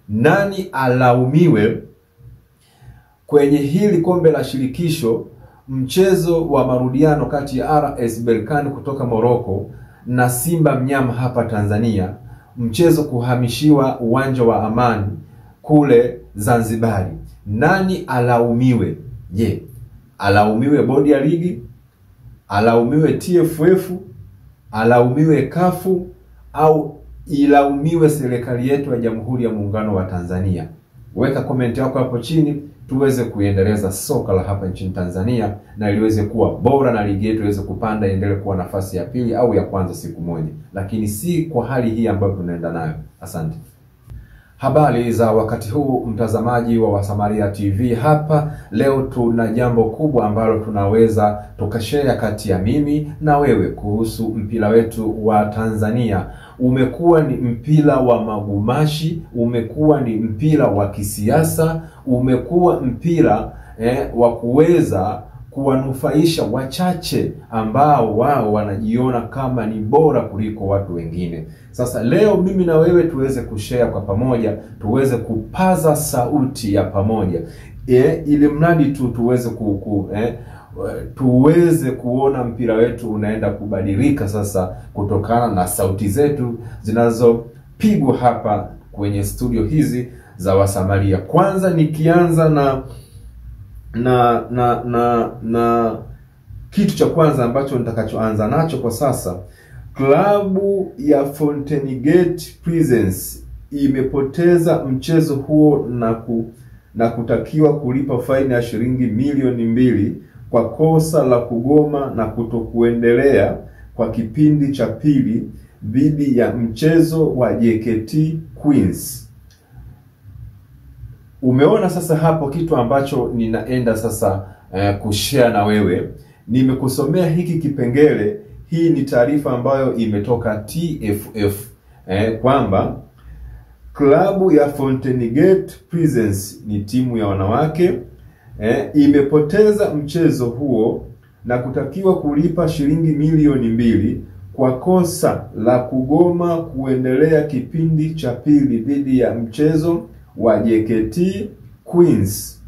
nani alaumiwe kwenye hili kombe la shirikisho, mchezo wa marudiano kati ya RS Berkane kutoka Morocco na Simba Mnyama hapa Tanzania, mchezo kuhamishiwa uwanja wa Amani kule Zanzibari. Nani alaumiwe? Je, alaumiwe bodi ya ligi, alaumiwe TFF, alaumiwe kafu, au ilaumiwe serikali yetu ya Jamhuri ya Muungano wa Tanzania? Weka comment yako hapo chini tuweze kuendeleza soka la hapa nchini Tanzania na iliweze kuwa bora na ligi yetu iweze kupanda, endelee kuwa nafasi ya pili au ya kwanza siku moja, lakini si kwa hali hii ambayo tunaenda nayo. Asante. Habari za wakati huu mtazamaji wa Wasamaria TV, hapa leo tuna jambo kubwa ambalo tunaweza tukashare kati ya mimi na wewe kuhusu mpira wetu wa Tanzania. Umekuwa ni mpira wa magumashi, umekuwa ni mpira wa kisiasa, umekuwa mpira wa kuweza kuwanufaisha wachache ambao wao wanajiona kama ni bora kuliko watu wengine. Sasa leo mimi na wewe tuweze kushare kwa pamoja, tuweze kupaza sauti ya pamoja, ili mradi tu tuweze tuweze kuona mpira wetu unaenda kubadilika sasa, kutokana na sauti zetu zinazopigwa hapa kwenye studio hizi za Wasamaria. Kwanza nikianza na kitu cha kwanza ambacho nitakachoanza nacho kwa sasa, klabu ya Fountain Gate Prisons imepoteza mchezo huo na kutakiwa kulipa faini ya shilingi milioni 2 kwa kosa la kugoma na kutokuendelea kwa kipindi cha pili dhidi ya mchezo wa JKT Queens. Umeona sasa hapo kitu ambacho ninaenda sasa kushare na wewe. Nimekusomea hiki kipengele. Hii ni taarifa ambayo imetoka TFF kwamba klabu ya Fountain Gate Prisons ni timu ya wanawake imepoteza mchezo huo na kutakiwa kulipa shilingi milioni 2 kwa kosa la kugoma kuendelea kipindi cha pili dhidi ya mchezo wa JKT Queens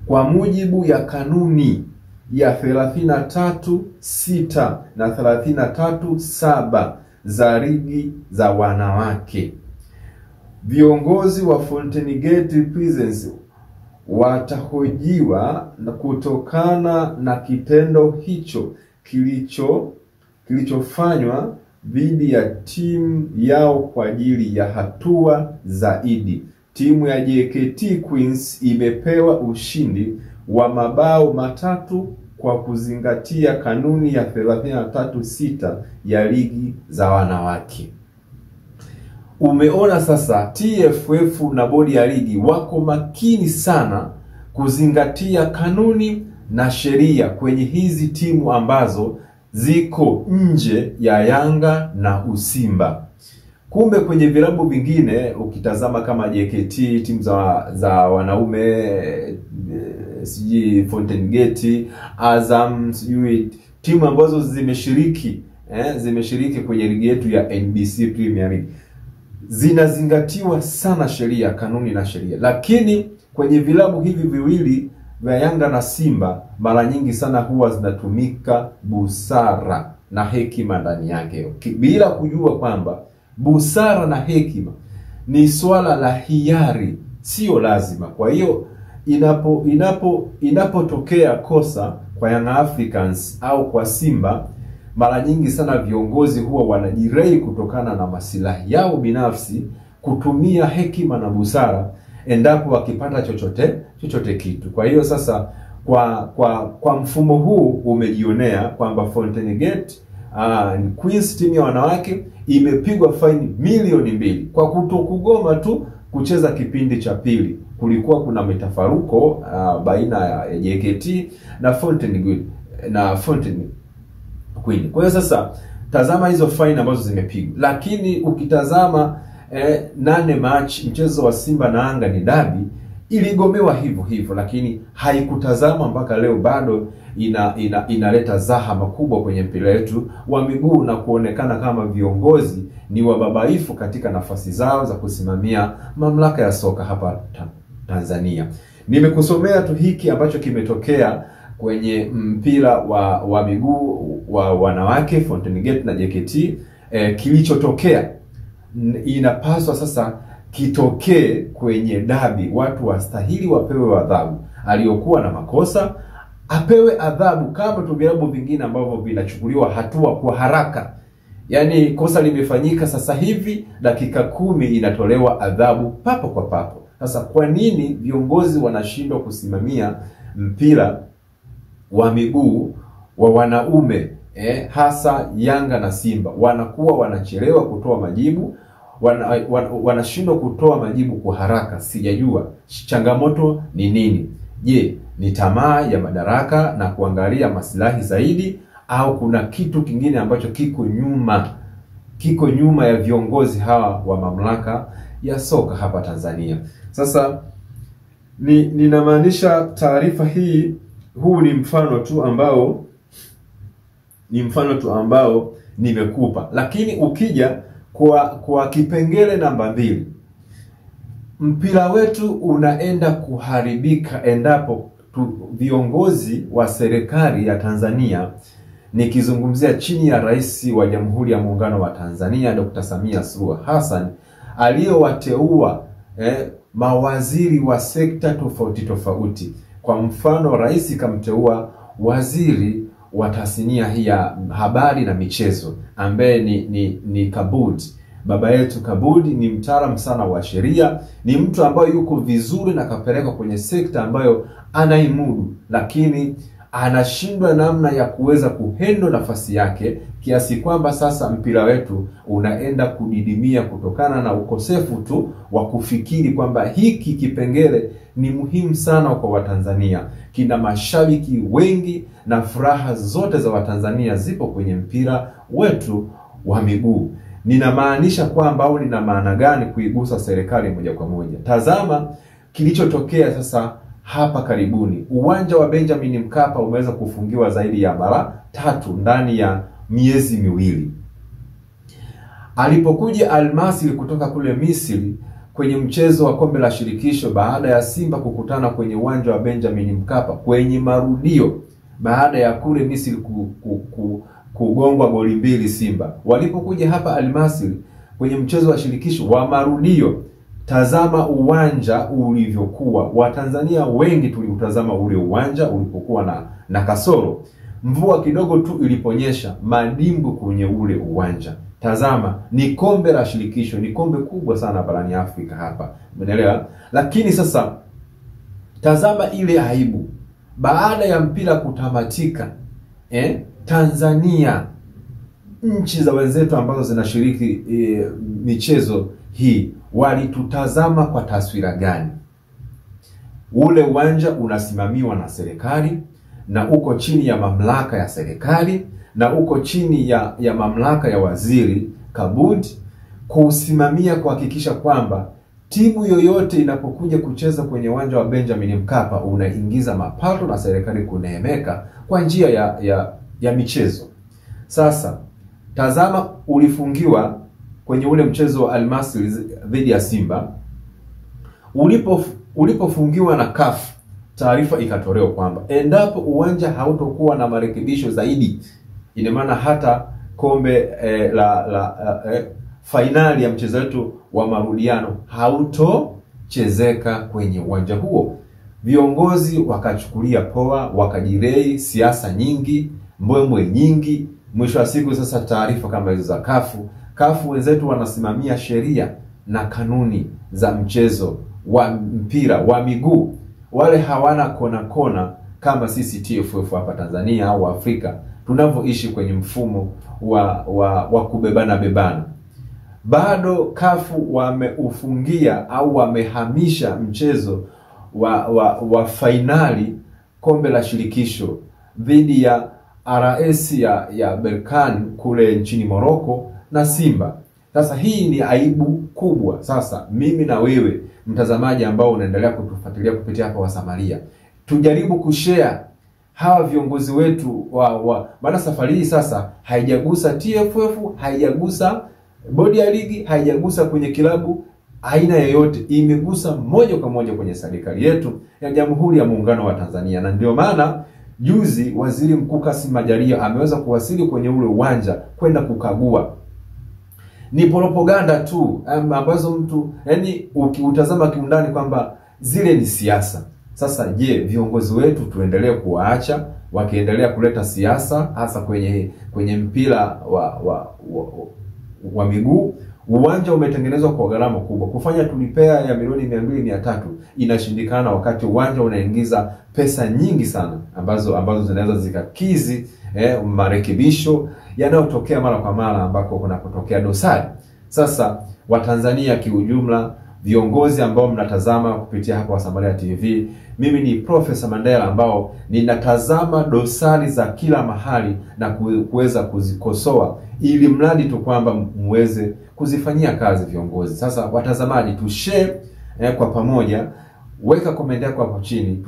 kwa mujibu ya kanuni ya 33(6) na 33(7) za ligi za wanawake. Viongozi wa Fountain Gate Prisons watahojiwa kutokana na kitendo hicho kilichofanywa dhidi ya timu yao kwa ajili ya hatua zaidi. Timu ya JKT Queens imepewa ushindi wa mabao 3 kwa kuzingatia kanuni ya 33(6) ya ligi za wanawake. Umeona sasa TFF na bodi ya ligi wako makini sana kuzingatia kanuni na sheria kwenye hizi timu ambazo ziko nje ya Yanga na Usimba. Kumbe kwenye vilabu vingine ukitazama kama JKT, timu za wanaume, siji Fountain Gate, Azam, siji timu ambazo zimeshiriki kwenye ligi yetu ya NBC Premier League, zinazingatiwa sana sheria, kanuni na sheria. Lakini kwenye vilabu hivi viwili vya Yanga na Simba mara nyingi sana huwa zinatumika busara na hekima ndani yake, bila kujua kwamba busara na hekima ni swala la hiari, sio lazima. Kwa hiyo inapotokea kosa kwa Young Africans au kwa Simba, mara nyingi sana viongozi huwa wanajirei kutokana na masilahi yao binafsi kutumia hekima na busara endapo wakipata chochote kitu. Kwa hiyo sasa kwa mfumo huu umejionea kwamba Fountain Gate Queens, timu ya wanawake, imepigwa faini milioni 2 kwa kutokugoma tu kucheza kipindi cha pili. Kulikuwa kuna mitafaruko baina ya JKT na Fountain Queen. Kwa hiyo sasa tazama hizo faini ambazo zimepigwa. Lakini ukitazama 8 March mchezo wa Simba na Yanga ni dabi, iligomewa hivyo, lakini haikutazama mpaka leo. Bado inaleta zahama kubwa kwenye mpira wetu wa miguu na kuonekana kama viongozi ni wababaifu katika nafasi zao za kusimamia mamlaka ya soka hapa Tanzania. Nimekusomea tu hiki ambacho kimetokea kwenye mpira wa miguu wa wanawake Fountain Gate na JKT. Kilichotokea inapaswa sasa kitokee kwenye dabi. Watu wastahili wapewe adhabu. Aliyokuwa na makosa apewe adhabu kama tu vilabu vingine ambavyo vinachukuliwa hatua kwa haraka. Yaani kosa limefanyika sasa hivi dakika 10 inatolewa adhabu papo kwa papo. Sasa kwa nini viongozi wanashindwa kusimamia mpira wa miguu wa wanaume, hasa Yanga na Simba? Wanakuwa wanachelewa kutoa majibu, wanashindwa kutoa majibu kwa haraka. Sijajua changamoto ni nini. Je, ni tamaa ya madaraka na kuangalia maslahi zaidi, au kuna kitu kingine ambacho kiko nyuma ya viongozi hawa wa mamlaka ya soka hapa Tanzania? Sasa ninamaanisha taarifa hii, huu ni mfano tu ambao nimekupa. Lakini ukija kwa kipengele namba 2, mpira wetu unaenda kuharibika endapo viongozi wa serikali ya Tanzania, nikizungumzia chini ya Rais wa Jamhuri ya Muungano wa Tanzania Dr. Samia Suluhu Hassan, aliyowateua mawaziri wa sekta tofauti. Kwa mfano, rais kamteua waziri wa tasnia hii ya habari na michezo ambaye ni Kabudi. Baba yetu Kabudi ni mtaalamu sana wa sheria, ni mtu ambaye yuko vizuri na kapeleka kwenye sekta ambayo anaimudu, lakini anashindwa namna ya kuweza kuhendo nafasi yake, kiasi kwamba sasa mpira wetu unaenda kudidimia kutokana na ukosefu tu wa kufikiri kwamba hiki kipengele ni muhimu sana kwa Watanzania. Kina mashabiki wengi na furaha zote za Watanzania zipo kwenye mpira wetu wa miguu. Ninamaanisha kwamba, au nina maana gani kuigusa serikali moja kwa moja? Tazama kilichotokea sasa hapa karibuni. Uwanja wa Benjamin Mkapa umeweza kufungiwa zaidi ya mara 3 ndani ya miezi 2. Alipokuja Al-Masry kutoka kule Misri kwenye mchezo wa kombe la shirikisho, baada ya Simba kukutana kwenye uwanja wa Benjamin Mkapa kwenye marudio, baada ya kule Misri kugongwa goli 2 Simba, walipokuja hapa Al-Masry kwenye mchezo wa shirikisho wa marudio, tazama uwanja ulivyokuwa. Watanzania wengi tuliutazama ule uwanja ulipokuwa na kasoro. Mvua kidogo tu iliponyesha, madimbu kwenye ule uwanja. Tazama, ni kombe la shirikisho, ni kombe kubwa sana barani Afrika hapa. Umeelewa? Lakini sasa tazama ile aibu. Baada ya mpira kutamatika, Tanzania, nchi za wenzetu ambazo zinashiriki michezo hii, walitutazama kwa taswira gani? Ule uwanja unasimamiwa na serikali na uko chini ya mamlaka ya serikali na uko chini ya mamlaka ya waziri Kabudi kusimamia, kuhakikisha kwamba timu yoyote inapokuja kucheza kwenye uwanja wa Benjamin Mkapa unaingiza mapato na serikali kuneemeka kwa njia ya michezo. Sasa tazama, ulifungiwa kwenye ule mchezo wa Al-Masry dhidi ya Simba. Ulipofungiwa na CAF, taarifa ikatolewa kwamba endapo uwanja hautokuwa na marekebisho zaidi, ina maana hata kombe finali ya mchezo wetu wa marudiano hautochezeka kwenye uwanja huo. Viongozi wakachukulia poa, wakajirei, siasa nyingi, mbwembwe nyingi. Mwisho wa siku sasa taarifa kama hizo za CAF wenzetu wanasimamia sheria na kanuni za mchezo wa mpira wa miguu. Wale hawana kona kama sisi TFF hapa Tanzania au Afrika tunavyoishi kwenye mfumo wa kubebana. Bado CAF wameufungia au wamehamisha mchezo wa finali kombe la shirikisho dhidi ya RS ya Berkane kule nchini Morocco na Simba. Sasa hii ni aibu kubwa. Sasa mimi na wewe mtazamaji ambao unaendelea kutufuatilia kupitia hapa Wasamaria, tujaribu kushare hawa viongozi wetu maana safari hii sasa haijagusa TFF, haijagusa bodi ya ligi, haijagusa kwenye kilabu aina yoyote, imegusa moja kwa moja kwenye serikali yetu ya Jamhuri ya Muungano wa Tanzania. Na ndio maana juzi Waziri Mkuu Kassim Majaliwa ameweza kuwasili kwenye ule uwanja kwenda kukagua. Ni propaganda tu ambazo mtu yani ukiutazama kiundani kwamba zile ni siasa. Sasa je, viongozi wetu tuendelee kuwaacha wakiendelea kuleta siasa hasa kwenye mpira wa miguu? Uwanja umetengenezwa kwa gharama kubwa. Kufanya tulipea ya milioni 200-300 inashindikana, wakati uwanja unaingiza pesa nyingi sana ambazo zinaweza zikakizi marekebisho yanayotokea mara kwa mara ambako kuna kutokea dosari. Sasa Watanzania kiujumla, viongozi ambao mnatazama kupitia hapa Wasamaria TV, mimi ni Profesa Mandela ambao ninatazama dosari za kila mahali na kuweza kuzikosoa, ili mradi tu kwamba muweze kuzifanyia kazi viongozi. Sasa watazamaji, tu share kwa pamoja, weka comment yako hapo chini.